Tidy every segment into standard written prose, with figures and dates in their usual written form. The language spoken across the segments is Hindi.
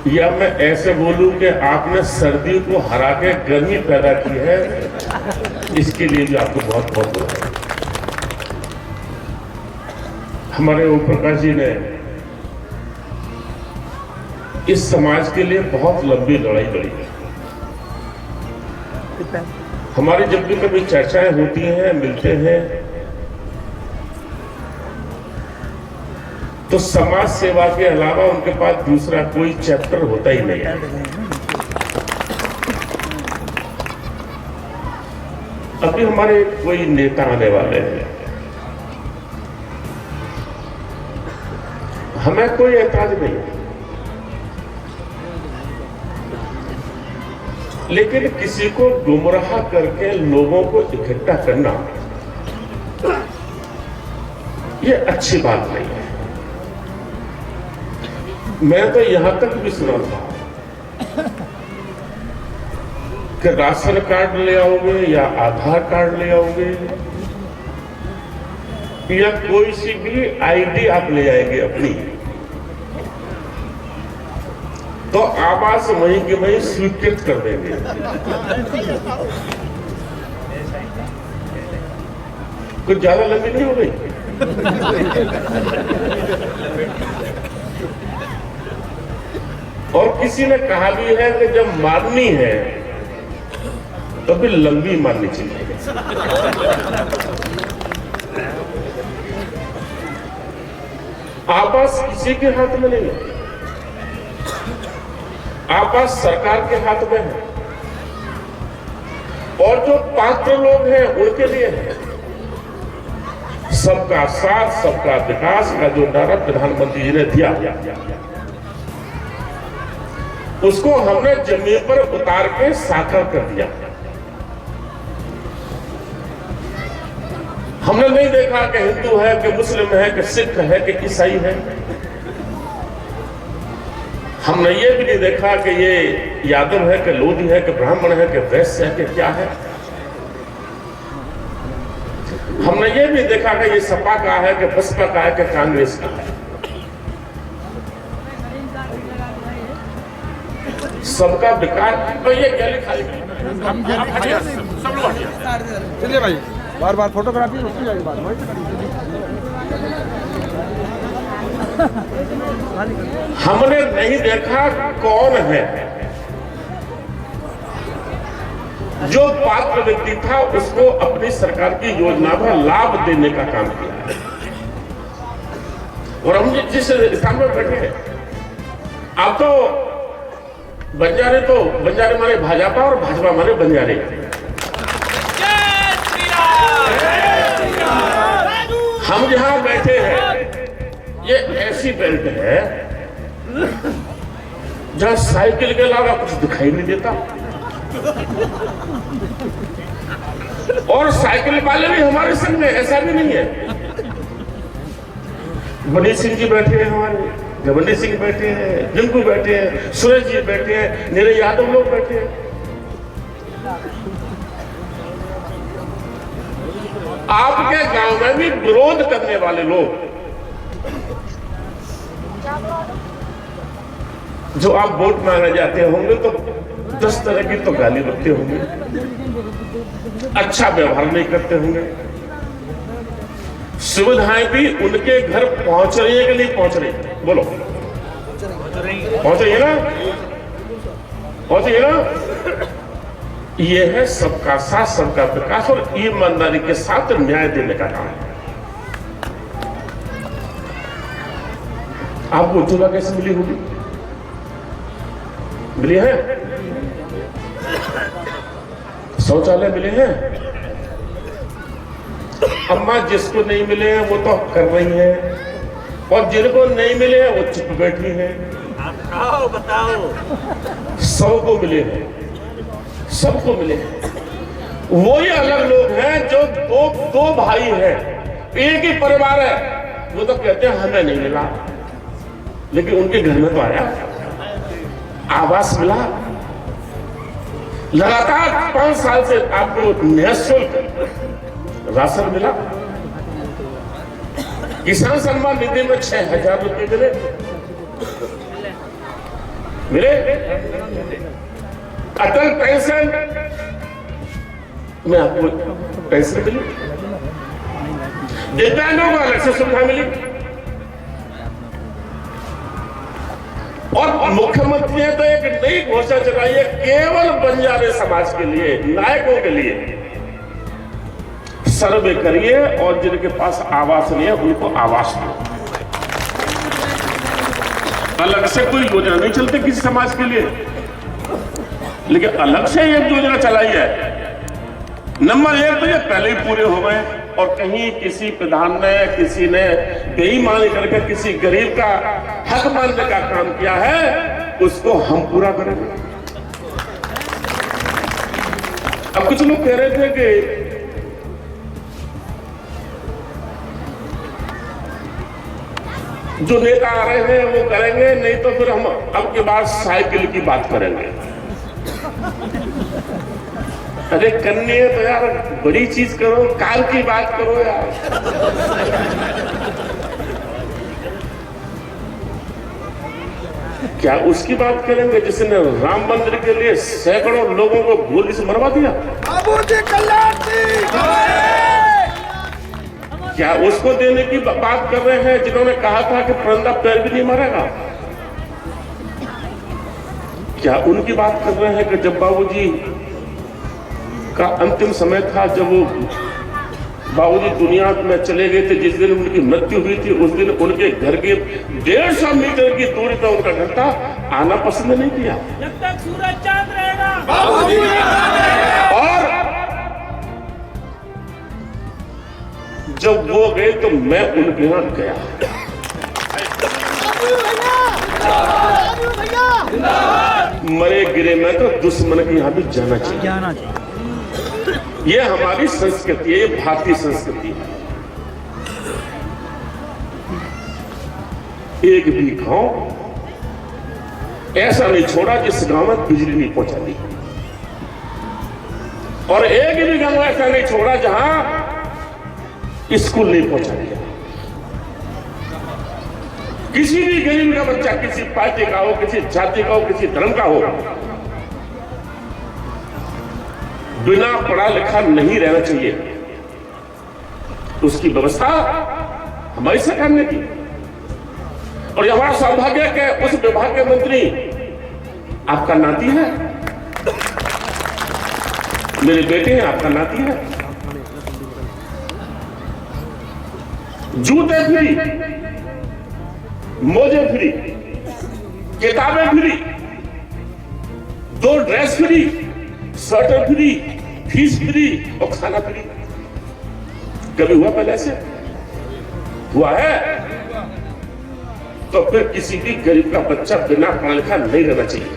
या मैं ऐसे बोलूं कि आपने सर्दी को हरा के गर्मी पैदा की है, इसके लिए भी आपको बहुत बहुत बधाई। हमारे ओम प्रकाश जी ने इस समाज के लिए बहुत लंबी लड़ाई लड़ी है। हमारी जब भी कभी चर्चाएं होती हैं, मिलते हैं, तो समाज सेवा के अलावा उनके पास दूसरा कोई चैप्टर होता ही नहीं है। अभी हमारे कोई नेता आने वाले हैं, हमें कोई ऐतराज नहीं है, लेकिन किसी को गुमराह करके लोगों को इकट्ठा करना यह अच्छी बात नहीं है। मैं तो यहां तक भी सुना था कि राशन कार्ड ले आओगे या आधार कार्ड ले आओगे या कोई सी भी आईडी आप ले आएंगे अपनी, तो आवास वहीं के वहीं स्वीकृत कर देंगे। कुछ ज्यादा लंबी नहीं हो गई? और किसी ने कहा भी है कि जब मारनी है तो फिर लंबी मारनी चाहिए। आवास किसी के हाथ में नहीं है, आवास सरकार के हाथ में है, और जो पात्र लोग हैं उनके लिए है। सबका साथ सबका विकास का जो नारा प्रधानमंत्री जी ने दिया, उसको हमने जमीन पर उतार के साकार कर दिया। हमने नहीं देखा कि हिंदू है कि मुस्लिम है कि सिख है कि ईसाई है। हमने ये भी नहीं देखा कि ये यादव है कि लोधी है कि ब्राह्मण है कि वैश्य है कि क्या है। हमने ये भी देखा कि ये सपा का है कि बसपा का है कि कांग्रेस का है। सबका विकास। तो ये क्या लिखा है? सब लोग चलिए भाई, बार बार फोटोग्राफी रुकी जाएगी बात। हमने नहीं देखा कौन है जो पात्र व्यक्ति था उसको अपनी सरकार की योजना का लाभ देने का काम किया। और हम जिस स्थान पर बैठे हैं, आप तो बंजारे माने भाजपा और भाजपा माने बंजारे। हम जहां बैठे हैं ये ऐसी बेल्ट है जहां साइकिल के अलावा कुछ दिखाई नहीं देता, और साइकिल वाले भी हमारे संग में, ऐसा भी नहीं है। मनीष सिंह जी बैठे हैं, हमारे जवंडी सिंह बैठे हैं, जिनको बैठे हैं, सुरेश जी बैठे हैं, मेरे यादव लोग बैठे हैं। आपके गांव में भी विरोध करने वाले लोग, जो आप वोट मांगने जाते होंगे तो 10 तरह की तो गाली बकते होंगे, अच्छा व्यवहार नहीं करते होंगे। सुविधाएं भी उनके घर पहुंच रही है कि नहीं पहुंच रही? बोलो, पहुंच रही है ना? पहुंच रही है ना? यह है सबका साथ सबका विकास और ईमानदारी के साथ न्याय देने का काम है। आपको उज्ज्वला कैसे मिली होगी? मिली है? शौचालय मिले हैं? अम्मा जिसको नहीं मिले हैं वो तो कर रही हैं, और जिनको नहीं मिले हैं वो चुप बैठी हैं। बताओ, सबको मिले हैं, सबको मिले हैं। वो ही अलग लोग हैं जो दो भाई हैं, एक ही परिवार है, वो तो कहते हैं हमें नहीं मिला, लेकिन उनके घर में तो आया, आवास मिला। लगातार 5 साल से आपको निःशुल्क राशन मिला। किसान सम्मान निधि में 6,000 रुपए मिले। मिले। अटल पेंशन में आपको पेंशन मिली, दिव्यांगों को अलग से सुविधा मिली। और मुख्यमंत्री ने तो एक नई घोषणा चलाई है केवल बंजारे समाज के लिए, नायकों के लिए। सर्वे करिए और जिनके पास आवास नहीं है उनको आवास दो। अलग से कोई योजना नहीं चलती किसी समाज के लिए, लेकिन अलग से एक योजना चलाई है। नंबर 1 तो ये पहले ही पूरे हो गए, और कहीं किसी प्रधान ने, किसी ने बेईमानी करके किसी गरीब का हक मानने का काम किया है, उसको हम पूरा करेंगे। अब कुछ लोग कह रहे थे कि जो नेता आ रहे हैं वो करेंगे, नहीं तो फिर हम अब के बाद साइकिल की बात करेंगे। अरे करनी है तो यार बड़ी चीज करो, कार की बात करो यार। क्या उसकी बात करेंगे जिसने राम मंदिर के लिए सैकड़ों लोगों को गोली से मरवा दिया? क्या उसको देने की बात कर रहे हैं जिन्होंने कहा था कि परिंदा पैर भी नहीं मारेगा? क्या उनकी बात कर रहे हैं कि जब बाबूजी का अंतिम समय था, जब वो बाबूजी दुनिया में चले गए थे, जिस दिन उनकी मृत्यु हुई थी उस दिन उनके घर के 150 मीटर की दूरी पर उनका घर था, आना पसंद नहीं किया। जब तक सूरज चांद रहेगा बाबूजी और जब वो गए तो मैं उनके यहां गया। मरे गिरे में तो दुश्मन के यहां भी जाना चाहिए। ये हमारी संस्कृति है, ये भारतीय संस्कृति है। एक भी गांव ऐसा नहीं छोड़ा जिस गांव में बिजली नहीं पहुंचा दी, और एक भी गांव ऐसा नहीं छोड़ा जहां स्कूल नहीं पहुंचा दिया। किसी भी गरीब का बच्चा किसी पार्टी का हो, किसी जाति का हो, किसी धर्म का हो, बिना पढ़ा लिखा नहीं रहना चाहिए। उसकी व्यवस्था हमारी सरकार ने की, और यह हमारा सौभाग्य है कि उस विभाग के मंत्री आपका नाती है, मेरे बेटे हैं, आपका नाती है। जूते फ्री, मोजे फ्री, किताबें free, 2 dress free, shirt free, fees free और खाना फ्री। कभी हुआ पहले से? हुआ है? तो फिर किसी भी गरीब का बच्चा बिना पढ़ा लिखा नहीं रहना चाहिए।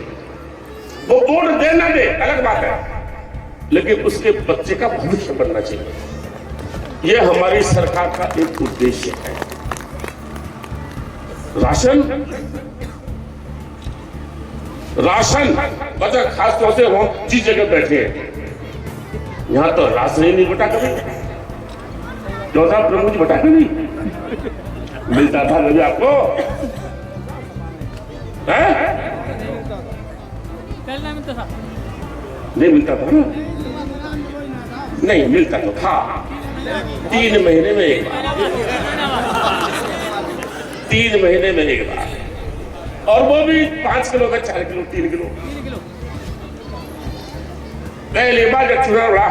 वो वोट दे ना दे अलग बात है, लेकिन उसके बच्चे का भविष्य बनना चाहिए। यह हमारी सरकार का एक उद्देश्य है। राशन बचा, खास तौर से हम जिस जगह बैठे हैं यहां तो राशन ही नहीं बटा कभी। चौथा प्रमुख जी बटा के नहीं मिलता था कभी आपको? नहीं मिलता था ना? नहीं मिलता तो था 3 महीने में एक बार, 3 महीने में एक बार, और वो भी 5 किलो का, 4 किलो, 3 किलो। पहली बार जब चुनाव रहा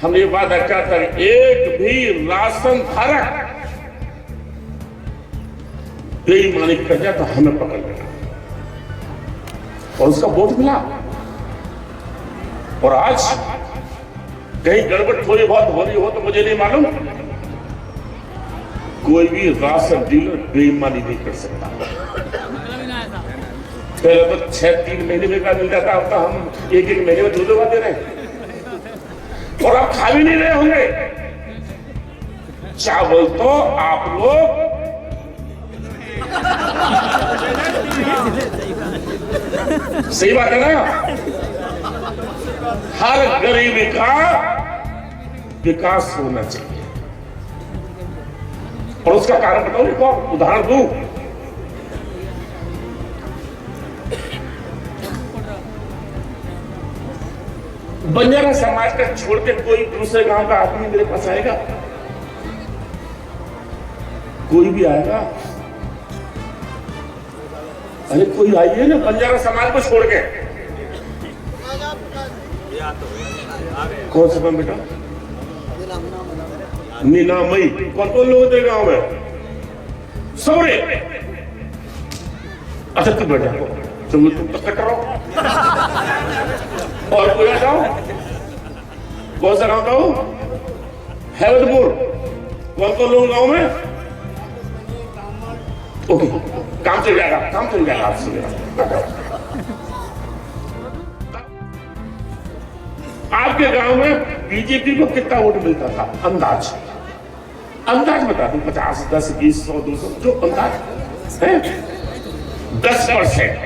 हमने ये वादा किया था, एक भी राशन धारक बेईमानी कर जाए तो हमें पकड़ लेना, और उसका वोट मिला। और आज कहीं गड़बड़ थोड़ी बहुत हो रही हो तो मुझे नहीं मालूम, कोई भी राशन डीलर बेईमानी नहीं कर सकता। पहले तो 3 महीने का मिलता था, अब तो हम 1 महीने में 2 बार दे रहे हैं, और आप खा भी नहीं रहे होंगे। चावल तो आप लोग सही बात है ना? हर गरीबी का विकास होना चाहिए, और उसका कारण बताऊं, उदाहरण दूं। बंजारा समाज का छोड़ के कोई दूसरे गांव का आदमी मेरे पास आएगा? कोई भी आएगा? अरे कोई आइए ना बंजारा समाज को छोड़ के। कौन सा नाम बेटा? नीनामई। कौन कौन लोग थे गांव में? सौरे। अच्छा तू बैठा, तुम तो कट रहो। और कोई आ जाओ। कौन सा गांव का हो? हैवतपुर। कौन कौन लोग गांव में? ओके, काम चल जाएगा, काम चल जाएगा आपसे। आपके गांव में बीजेपी को कितना वोट मिलता था? अंदाज बता दूं, 50, 10, 20, 100, 200, जो अंदाज है 10%।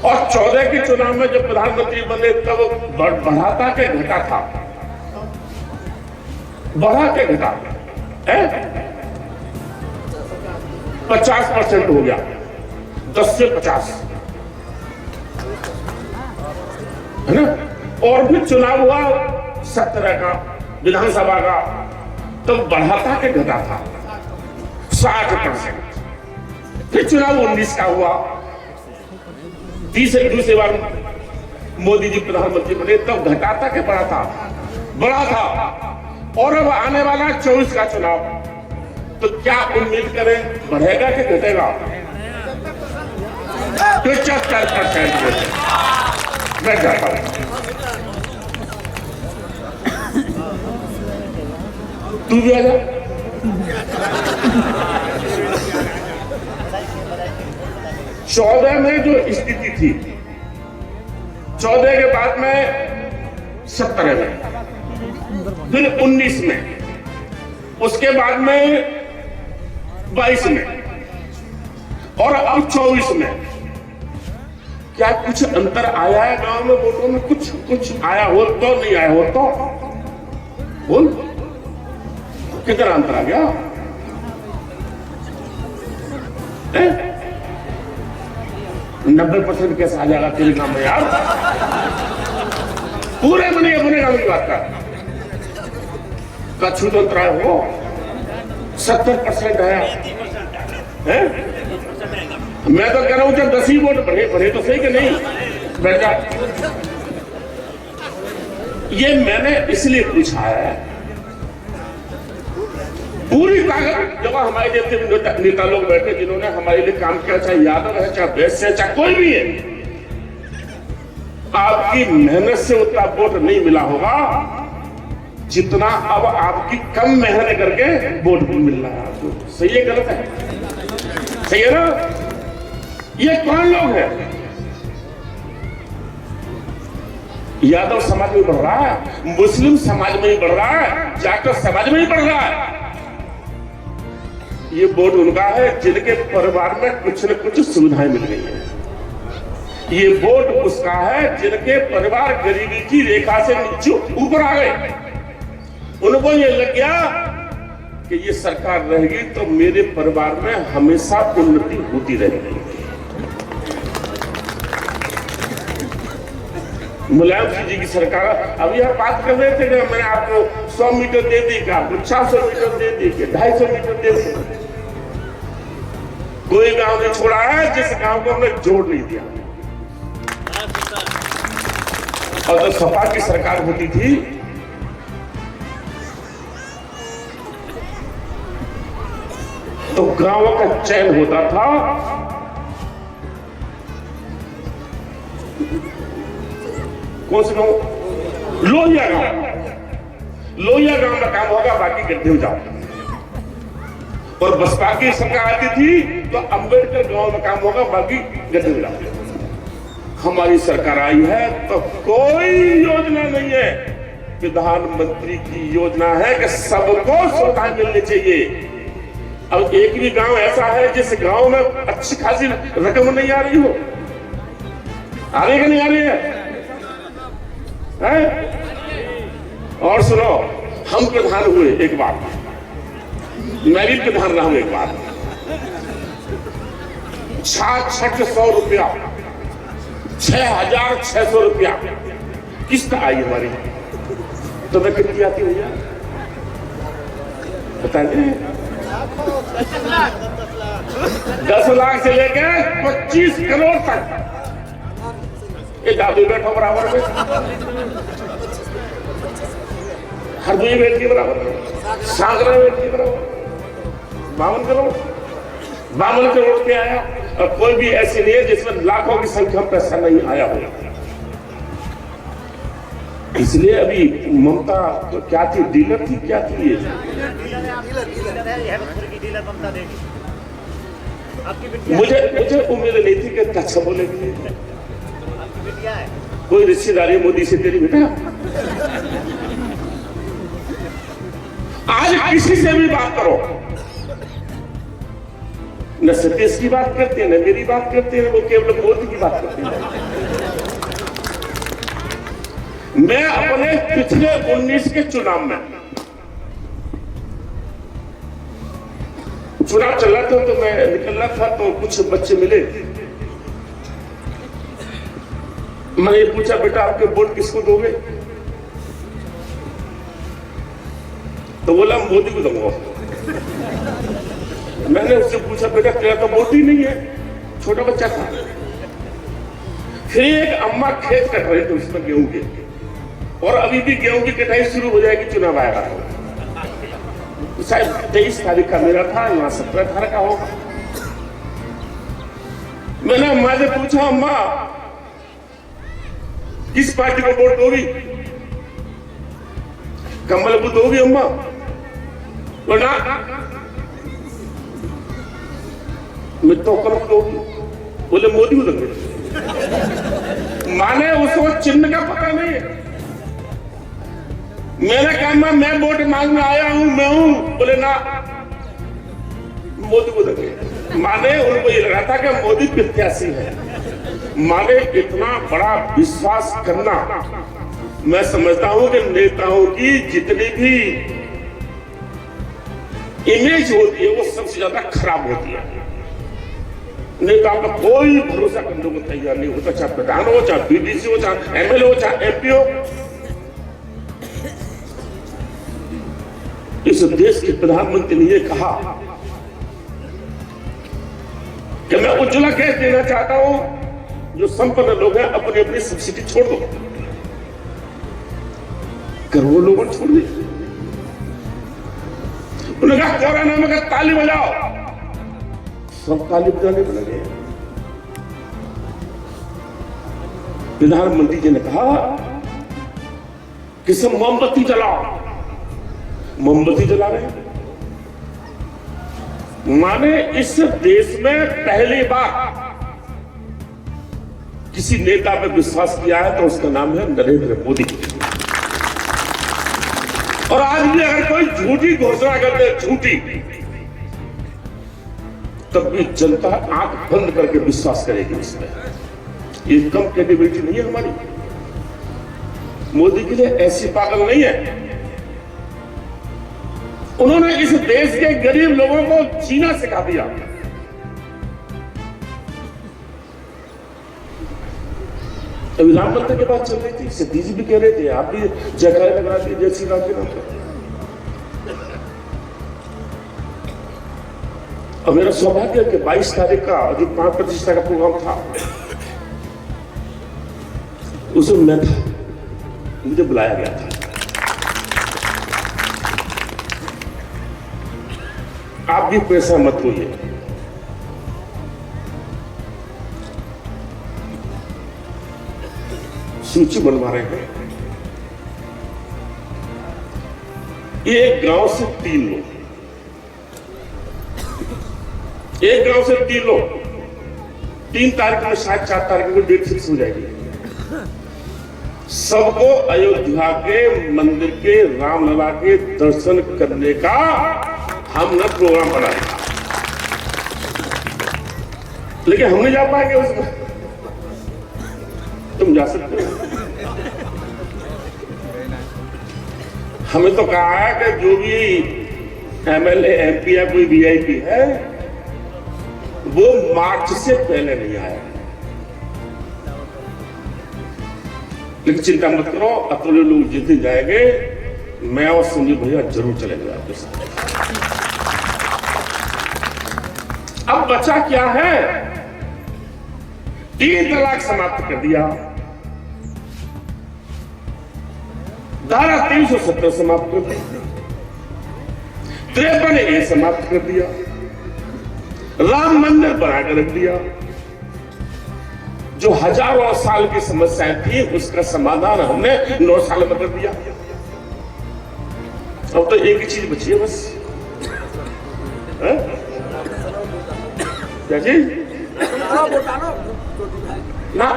और 14 के चुनाव में जब प्रधानमंत्री बने तब बढ़ाता के घटा था, बढ़ा के घटा है 50% हो गया, 10 से 50 है ना। और भी चुनाव हुआ 17 का विधानसभा का, तब बढ़ाता के घटा था 60%। फिर चुनाव 19 का हुआ, दूसरी बार मोदी जी प्रधानमंत्री बने तब घटाता के बढ़ा था। और अब आने वाला 24 का चुनाव, तो क्या उम्मीद करें, बढ़ेगा कि घटेगा? 75% मैं जाता हूं। तू भी आ जा। चौदह में जो स्थिति थी, 14 के बाद में 17 में, फिर 19 में, उसके बाद में 22 में, और अब 24 में, क्या कुछ अंतर आया है गांव में वोटों में? कुछ आया हो तो, नहीं आया हो तो बोल, कितना अंतर आ गया? 90% कैसे आ जाएगा तेरे गांव में यार? पूरे में नहीं, अपने गांव की बात कर। कछु तो अंतर हो, 70% है। मैं तो कह रहा हूं जब 10 ही वोट बढ़े तो सही कि नहीं? बेटा ये मैंने इसलिए पूछा है, पूरी ताकत जब हमारे जैसे नेता लोग बैठे जिन्होंने हमारे लिए काम किया, चाहे यादव है, चाहे वैश्य है, चाहे कोई भी है, आपकी मेहनत से उतना वोट नहीं मिला होगा जितना अब आपकी कम मेहनत करके वोट भी मिल रहा है आपको। सही है गलत है? सही है ना? ये कौन लोग हैं? यादव समाज में बढ़ रहा है, मुस्लिम समाज में ही बढ़ रहा है, जाटव समाज में ही बढ़ रहा है। ये वोट उनका है जिनके परिवार में कुछ न कुछ सुविधाएं मिल गई है। ये वोट उसका है जिनके परिवार गरीबी की रेखा से नीचे ऊपर आ गए। उनको ये लग गया कि ये सरकार रहेगी तो मेरे परिवार में हमेशा उन्नति होती रहेगी। मुलायम सिंह जी की सरकार, अभी आप बात कर रहे थे कि मैंने आपको 100 मीटर दे दी, क्या 400 मीटर दे दी, 250 मीटर दे दी। कोई गांव नहीं छोड़ा है जिस गांव को हमने जोड़ नहीं दिया। और जब सपा की सरकार होती थी तो गांवों का चयन होता था। कौन से गांव? लोहिया गांव। लोहिया गांव में काम होगा, बाकी गड्ढे हो जाओ। और बसपा की सरकार आती थी तो अंबेडकर गांव में काम होगा, बाकी गड्ढे हो जाओ। हमारी सरकार आई है तो कोई योजना नहीं है। प्रधानमंत्री की योजना है कि सबको सुविधा मिलनी चाहिए। अब एक भी गांव ऐसा है जिस गांव में अच्छी खासी रकम नहीं आ रही हो? आ रही कि नहीं आ रही है? और सुनो, हम प्रधान हुए एक बार, मैं भी प्रधान रहा हूं एक बार। 600 रुपया 6,600 रुपया किस्त आई हमारी। तो मैं कितनी आती भैया बताइए? 10 लाख से लेकर 25 करोड़ तक। ये जादू बैठो बराबर में, हरदोई बैठ के बराबर, सांगरा बैठ के बराबर। 52 करोड़ पे आया। और कोई भी ऐसी नहीं है जिसमें लाखों की संख्या में पैसा नहीं आया हो। इसलिए अभी ममता तो क्या थी, डीलर थी, क्या थी ये? मुझे उम्मीद नहीं थी कि अच्छा बोलेगी। कोई रिश्तेदारी मोदी से तेरी बेटा? आज किसी से भी बात करो, न सतीश की बात करते हैं, न मेरी बात करते हैं, वो केवल मोदी की बात करते हैं। मैं अपने पिछले 19 के चुनाव में, चुनाव चल रहा था तो मैं निकल रहा था तो कुछ बच्चे मिले। मैंने पूछा बेटा आपके वोट किसको दोगे? तो बोला मोदी को दूंगा। मैंने उससे पूछा बेटा तेरा तो वोट ही नहीं है, छोटा बच्चा था। फिर एक अम्मा खेत कट रहे थे उसमें गेहूं के, और अभी भी गेहूं की कटाई शुरू हो जाएगी, चुनाव आएगा। शायद 23 तारीख का मेरा था, यहाँ 17 तारीख का होगा। मैंने अम्मा से पूछा अम्मा किस पार्टी को वोट दोगी? कमल को दोगी अम्मा? तो ना मैं तो कल दोगी। बोले मोदी को दोगे। माने उसको चिन्ह का पता नहीं है। मैंने कहा मैं वोट मांगने आया हूं, मैं हूं। बोले ना मोदी को दोगे। माने उनको ये लगा था कि मोदी प्रत्याशी है। माने इतना बड़ा विश्वास करना, मैं समझता हूं कि नेताओं की जितनी भी इमेज होती है वो सबसे ज्यादा खराब होती है। नेताओं का कोई भरोसा करने को तैयार नहीं होता, चाहे प्रधान हो, चाहे बीडीसी हो, चाहे एमएलए हो, चाहे एमपी हो। इस देश के प्रधानमंत्री ने यह कहा कि मैं उज्ज्वला गैस देना चाहता हूं, जो संपन्न लोग हैं अपनी अपनी सब्सिडी छोड़ दो। करोड़ों लोगों ने छोड़ दी। उन्होंने कहा कोरोना में कहा ताली बजाओ, सब ताली बजाने लगे। प्रधानमंत्री जी ने कहा कि सब मोमबत्ती जलाओ, मोमबत्ती जला रहे हैं। माने इस देश में पहली बार किसी नेता पे विश्वास किया है तो उसका नाम है नरेंद्र मोदी। और आज भी अगर कोई झूठी घोषणा कर दे, झूठी, तब भी जनता आंख बंद करके विश्वास करेगी उसमें। ये कम क्रेडिबिलिटी नहीं है हमारी। मोदी के लिए ऐसी पागल नहीं है। उन्होंने इस देश के गरीब लोगों को जीना सिखा दिया। अभी राम मंदिर की बात चल रही थी, सतीश जी भी कह रहे थे, आप भी जयकारे लगा दिए जय श्री राम के नाम पर। और मेरा सौभाग्य है कि 22 तारीख का जो प्राण प्रतिष्ठा का प्रोग्राम था उसमें मैं था, मुझे बुलाया गया था। आप भी पैसा मत होइए। सूची बनवा रहे हैं। एक गांव से 3 लोग, एक गांव से 3 लोग, 3 तारीख में शायद 4 तारीख को डेट फिक्स हो जाएगी। सबको अयोध्या के मंदिर के रामलला के दर्शन करने का हमने प्रोग्राम बनाया, लेकिन हम नहीं जा पाएंगे उसमें। तुम जा सकते हो। हमें तो कहा है कि जो भी एमएलए एमपी या कोई वीआईपी है वो मार्च से पहले नहीं आया। लेकिन चिंता मत करो, अकेले लोग जीते जाएंगे, मैं और संजीव भैया जरूर चलेंगे आपके साथ। अब बचा क्या है? 3 तलाक समाप्त कर दिया, धारा 370 समाप्त कर दी, 53A समाप्त कर दिया, राम मंदिर बनाकर रख दिया। जो हजारों साल की समस्याएं थी उसका समाधान हमने 9 साल में कर दिया। अब तो एक ही चीज बची है बस, क्या चीज? ना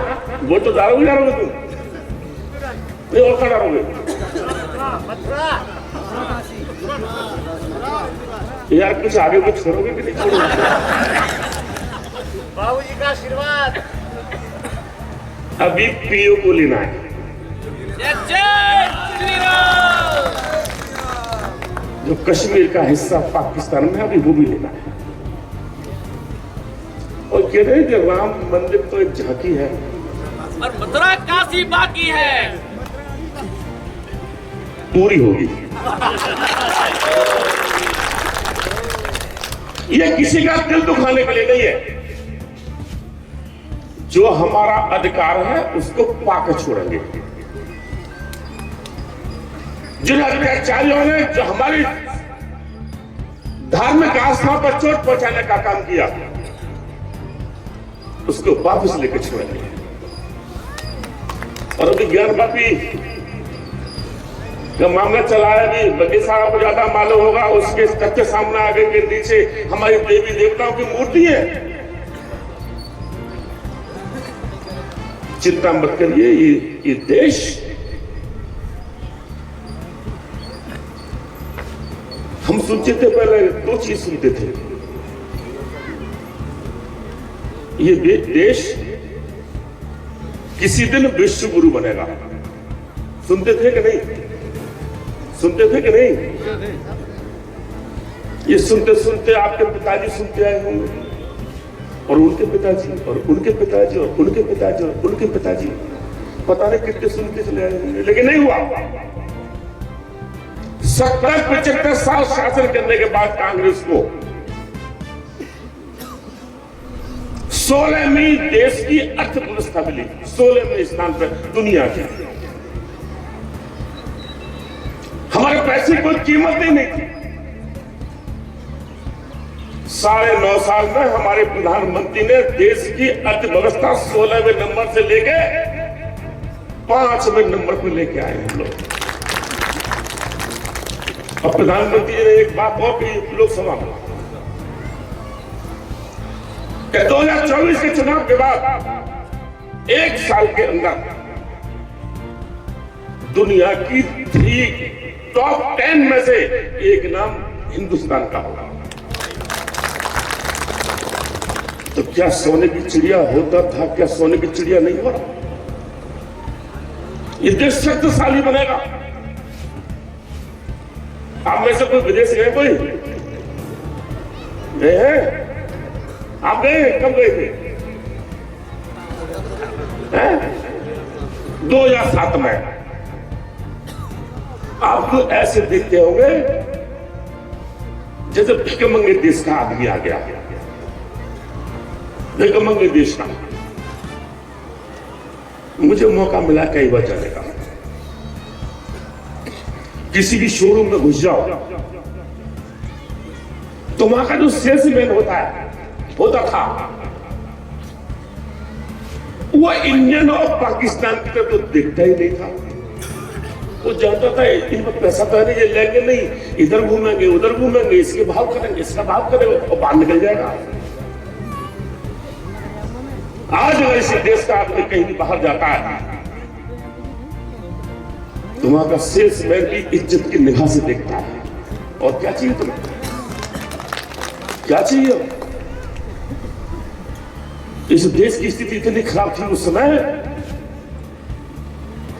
वो तो दारोगे तुम नहीं, और क्या डालोगे यार? कुछ आगे कुछ छोड़ोगे कि नहीं छोड़ोगे? बाबूजी का आशीर्वाद। अभी पीओ को लेना है, जो कश्मीर का हिस्सा पाकिस्तान में अभी वो भी लेना है। और कह रहे हैं कि राम मंदिर तो एक झांकी है और मथुरा काशी बाकी है, पूरी होगी। ये किसी का दिल दुखाने के लिए नहीं है, जो हमारा अधिकार है उसको पाकर छोड़ेंगे। जिन अत्याचारियों ने जो हमारी धार्मिक आस्था पर चोट पहुंचाने का काम किया उसको वापस लेकर छोड़ेंगे। और अभी ज्ञान पापी का मामला चला है, अभी बगी साहब को ज्यादा मालूम होगा, उसके तथ्य सामने आ गए कि नीचे हमारी देवी देवताओं की मूर्ति है। चिंता मत करिए, ये देश हम सुनते थे, पहले 2 चीज सुनते थे, ये देश किसी दिन विश्व गुरु बनेगा। सुनते थे कि नहीं? सुनते थे कि नहीं? ये सुनते सुनते आपके पिताजी सुनते आए होंगे, और उनके पिताजी और उनके पिताजी और उनके पिताजी और उनके पिताजी, पता नहीं कितने सुनते चले आए होंगे, लेकिन नहीं हुआ। 70-75 साल शासन करने के बाद कांग्रेस को 16वीं देश की अर्थव्यवस्था मिली, 16वें स्थान पर दुनिया की। हमारे पैसे की कोई कीमत ही नहीं थी। 9.5 साल में हमारे प्रधानमंत्री ने देश की अर्थव्यवस्था 16वें नंबर से लेके 5वें नंबर पर लेके आए हम लोग। और प्रधानमंत्री जी ने एक बात और की लोकसभा में, 2024 के चुनाव के बाद 1 साल के अंदर दुनिया की 3 टॉप 10 में से एक नाम हिंदुस्तान का होगा। तो क्या सोने की चिड़िया होता था? क्या सोने की चिड़िया नहीं हो रहा? ये देश शक्तिशाली बनेगा। आप में से कोई विदेश गए? कोई गए हैं? आप गए? कब गए थे? 2007 में। आपको ऐसे देखते होंगे जैसे भिकमंगे देश का आदमी आ गया। भिकमंगे देश का मुझे मौका मिला कई बार जाने का। किसी भी शोरूम में घुस जाओ तो वहां का जो सेल्समैन होता था वो इंडियन और पाकिस्तान की तरफ तो देखता ही नहीं था। वो जानता था इनमें पैसा तो नहीं, ये लेंगे नहीं, इधर घूमेंगे उधर घूमेंगे, इसके भाव करेंगे इसका भाव करेंगे और बाहर निकल जाएगा। आज अगर इसी देश का आदमी कहीं भी बाहर जाता है तो वहां का सेल्समैन भी इज्जत की निगाह से देखता है। और क्या चाहिए तुम्हें? क्या चाहिए? इस देश की स्थिति इतनी खराब थी उस समय,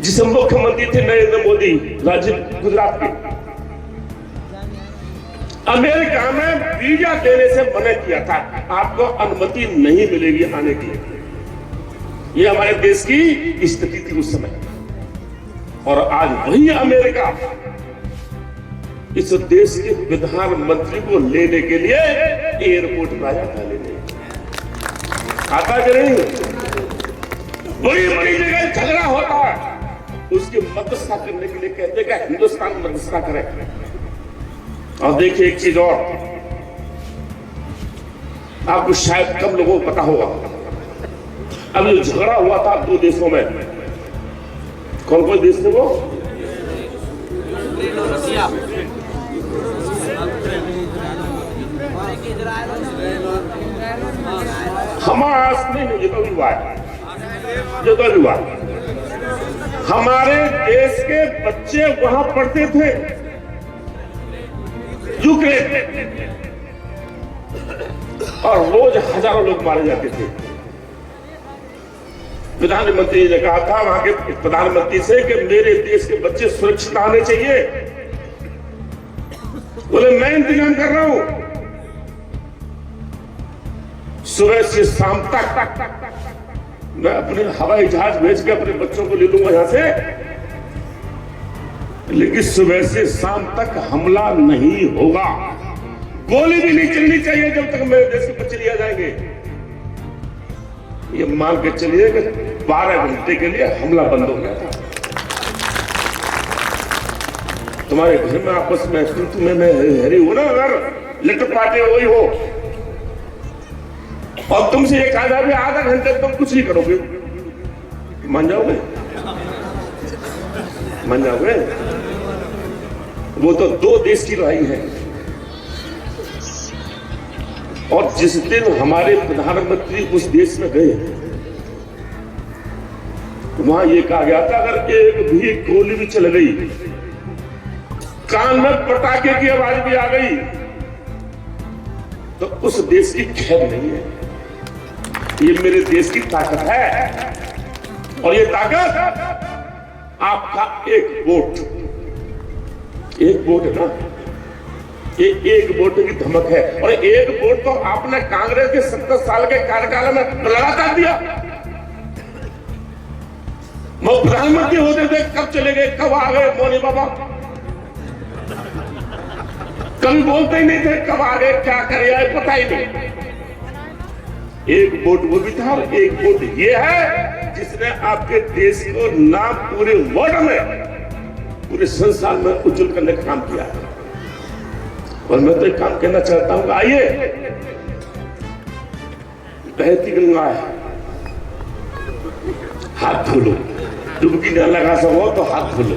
जिस मुख्यमंत्री थे नरेंद्र मोदी, राज्य गुजरात के, अमेरिका में वीजा देने से मना किया था, आपको अनुमति नहीं मिलेगी आने की। ये हमारे देश की स्थिति थी उस समय। और आज वही अमेरिका इस देश के प्रधानमंत्री को लेने के लिए एयरपोर्ट पर आया था लेने। आता कि नहीं? बड़ी बड़ी जगह झगड़ा होता है, उसकी मध्यस्थता करने के लिए कहते हैं कि हिंदुस्तान मध्यस्थता करे। और देखिए एक चीज और, आपको शायद कम लोगों को पता होगा, अब जो झगड़ा हुआ था दो देशों में, कौन कौन देश थे वो? हमास नहीं, जो भी हुआ है, जो भी हुआ, हमारे देश के बच्चे वहां पढ़ते थे यूक्रेन, और रोज हजारों लोग मारे जाते थे। प्रधानमंत्री ने कहा था वहां के प्रधानमंत्री से कि मेरे देश के बच्चे सुरक्षित आने चाहिए। बोले मैं इंतजाम कर रहा हूं, सुबह से शाम तक मैं अपने हवाई जहाज भेज के अपने बच्चों को ले लूंगा यहां से, लेकिन सुबह से शाम तक हमला नहीं होगा, गोली भी नहीं चलनी चाहिए जब तक मेरे देश के बच्चे लिया जाएंगे। ये मान के चलिए कि 12 घंटे के लिए हमला बंद हो गया था। तुम्हारे घर में आपस में तुम्हें हरी हो ना, अगर लट पाटे वही हो, और तुमसे ये कहा जाए आधा घंटे तुम कुछ नहीं करोगे, मान जाओगे? मान जाओगे? वो तो दो देश की लड़ाई है। और जिस दिन हमारे प्रधानमंत्री उस देश में गए, वहां ये कहा गया था अगर एक भी गोली भी चल गई, कान में पटाखे की आवाज भी आ गई, तो उस देश की खैर नहीं है। ये मेरे देश की ताकत है, और ये ताकत आपका एक वोट है ना, ये एक वोट की धमक है। और एक वोट तो आपने कांग्रेस के 70 साल के कार्यकाल में लगातार दिया। वो प्रधानमंत्री होते थे, कब चले गए, कब आ गए मोदी बाबा, कभी बोलते ही नहीं थे कब आ गए, क्या करे आए, पता ही नहीं। एक वोट वो भी था, और एक वोट ये है जिसने आपके देश को नाम पूरे वर्ल्ड में, पूरे संसार में उज्जवल करने का काम किया है। और मैं तो एक काम कहना चाहता हूं, आइए बहती गंगा है, हाथ धो लो, डुबकी न लगा सको तो हाथ धो लो।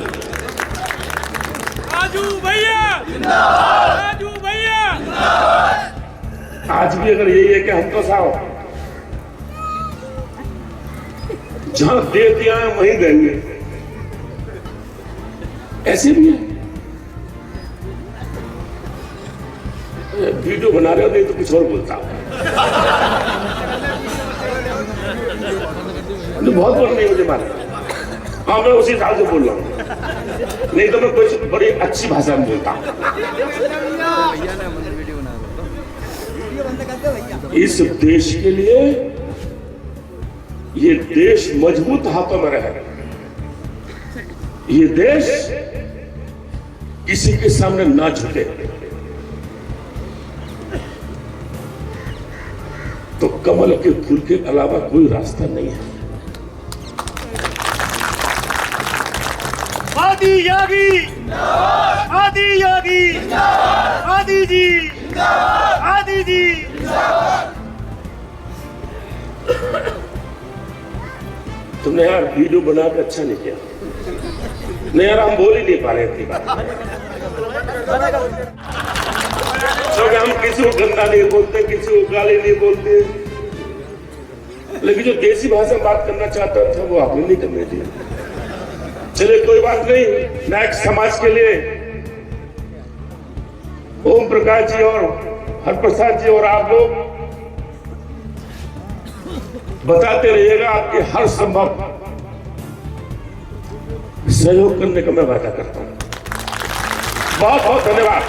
राजू भैया जिंदाबाद, राजू भैया जिंदाबाद। आज भी अगर यही है कि हम तो साहब जहां दे दिया है वहीं देंगे, ऐसे भी है। वीडियो बना रहे हो नहीं तो कुछ और बोलता हूं, बहुत बोल नहीं मुझे मारे। हाँ, मैं उसी हिसाब से बोल रहा हूं, नहीं तो मैं कुछ बड़ी अच्छी भाषा में बोलता हूं। इस देश के लिए, ये देश मजबूत हाथों में रहे, ये देश किसी के सामने ना झुके, तो कमल के फूल के अलावा कोई रास्ता नहीं है। आदि योगी, आदि योगी, आदि जी, आदि जी। तुमने यार वीडियो बना के अच्छा नहीं किया। नहीं यार, हम बोल ही नहीं पा रहे थे, क्योंकि हम किसी को गंदा नहीं बोलते, किसी को गाली नहीं बोलते, लेकिन जो देसी भाषा में बात करना चाहता था वो आपने नहीं करने दिया। चलिए कोई बात नहीं, नायक समाज के लिए ओम प्रकाश जी और हरप्रसाद जी और आप लोग बताते रहिएगा, आपके हर संभव सहयोग करने का मैं वादा करता हूं। बहुत बहुत धन्यवाद।